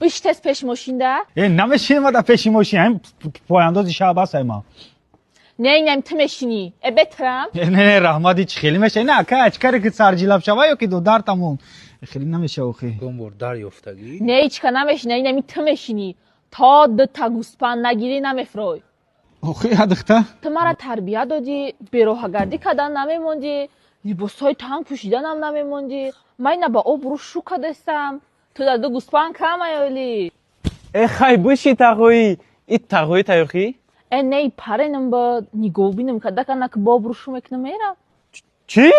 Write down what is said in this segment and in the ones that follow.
بیشتر پیش ماشین ده؟ نمیشینم و پیش ماشین هم پایاندازی شب است ما. نه تو میشینی. بترم؟ نه رحمتی چه خیلی میشه نه که کاری که سرجیلاب شوی یا که دو در تموم خیلی نمیشه اوخی. گم در یافتگی؟ نه هیچ که نمیشینی نه تو میشینی. تا دو تا گوسپند نگیری نمیفروی. اوخی هدخته؟ تو مرا تربیت دادی بیروهگردی کردن نمیموندی لباسای تنگ پوشیدن هم نمیموندی من با آبرو شو کردستم تو در دو گوسپند کم ایالی خی بوشی تقوی این تقوی تایخی نه پرینم با نگاه بینم که دکنه که با آبرو شو میکنم میرم چی؟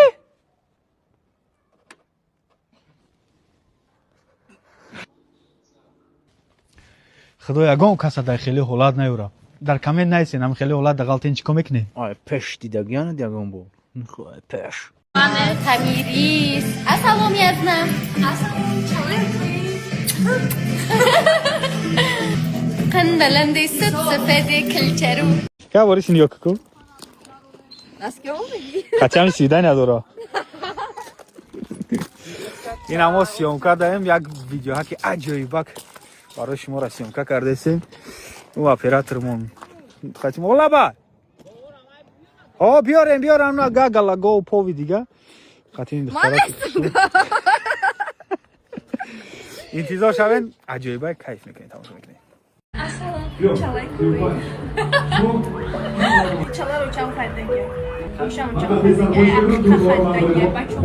خدا یگان کس در خیلی حالات نیورا در کامنت نیستین هم خیلی حالات غلطین چیکار میکنی؟ آه پش دیدگیان دیگان بو خدا پش من تمیریز السلام یزنم السلام قنبلنده ست سفید کلچرو که باریشین یا ککو؟ از که میگی؟ خچم سیده نداره این اما سیامکا داریم یک ویدیو ها که عجایبک برای شما را سیامکا کرده سیم او اپراتورمون خچم اولا با بیارم نه گاگلا گو پوی دیگه خاطر دخترات انتظار شوین عجایبک کیف میکنید تماشا میکنید چلا رو چم خریدنگه خوشم چم خریدنگه خریدنگه بچه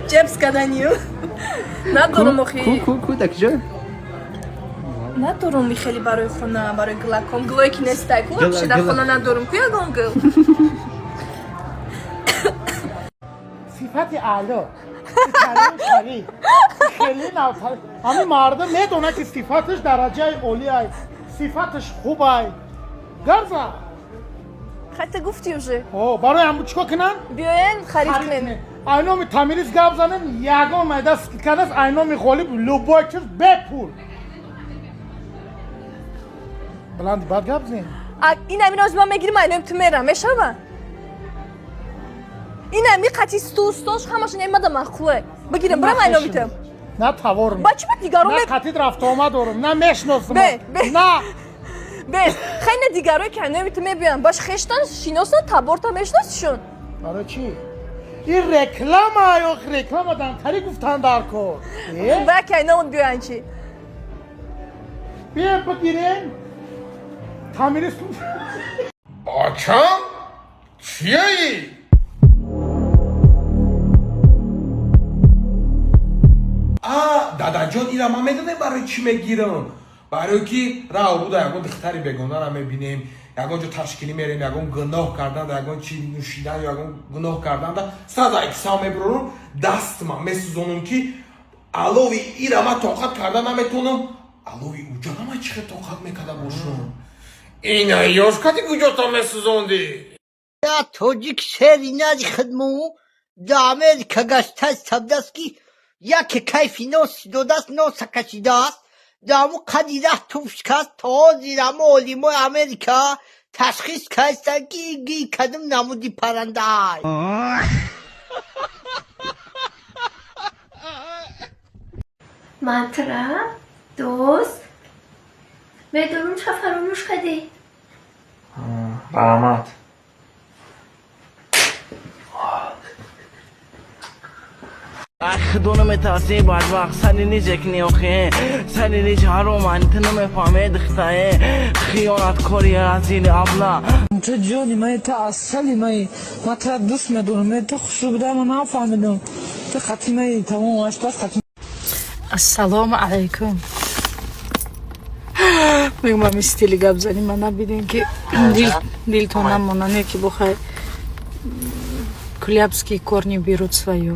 جبس کردنیو ندارم اخی کو دکجا ندارم خیلی برای خونه برای گلکم گلایی که نستای کلم چی در خونه ندارم کیا گل صفت اعلی خیلی خیلی نوتر همین مردم میدونه که صفتش درجه اولی ای صفتش خوب ای گرزا خیلی گفتی اوشه برای همون چیکار کنن؟ بیاین خرید کنن اینا می تمیریز گپ زنن یگان میده سکیکن است اینا می خالی لوبای چیز بپول بلندی بعد گپ زن این همین از من میگیرم اینا تو میرم میشم این همی قطعی ستوستاش همش نیمده مخلوه بگیرم برم اینا میتم نه تورم بچه با دیگرون نه قطعی رفت آمد دارم نه میشناسم نه بس خیلی دیگرون که اینا میتم میبینم باش خشتن شیناسن تبارتا میشناسشون برای چی؟ این رکلام آیا رکلام آدم تری گفتن در کار بک اینا اون بیاین چی؟ بیا بگیرین تمیرش آچم؟ چیه ای؟ دادا جان اینا ما میدونه برای چی میگیرم برای که راه بوده یکون دختری بگونه را میبینیم یکون جو تشکیلی میریم یکون گناه کردن دا یکون چی نوشیدن یکون گناه کردن دا سادا اکسا میبرم دست ما میسوزونم که علاوه اینا ما طاقت کردن نمیتونم علاوه اوجا ما چی طاقت میکرده باشم اینا یاش کتی کجا تا میسوزوندی یا توجیک سری نادی خدمو دامر که گشتای سبدسکی یا که کیفی نوسی دو دست نوسا کشیده است دامو قدیده توفشکست تا زیرامو اولیمو امریکا تشخیص کهستن گی کدوم نمودی پرنده های مطرح دوست بدون چه فراموش کردی؟ رحمت خدونم تاسی بعد وقت سنی نیجک نیوخه سنی نیج هارو انت نمیفهمه دختره خیانت کاری رزیل ابلا تو جونی من تا اصلی من تا دوست میدونم تو خوش بودم و نفهمیدم تو ختمه تمام اشتاس ختمه السلام علیکم میگم هم استیلی گپ زنیم من نبیدین که دل تو نموننه که بخوای کلیابسکی корни берут свое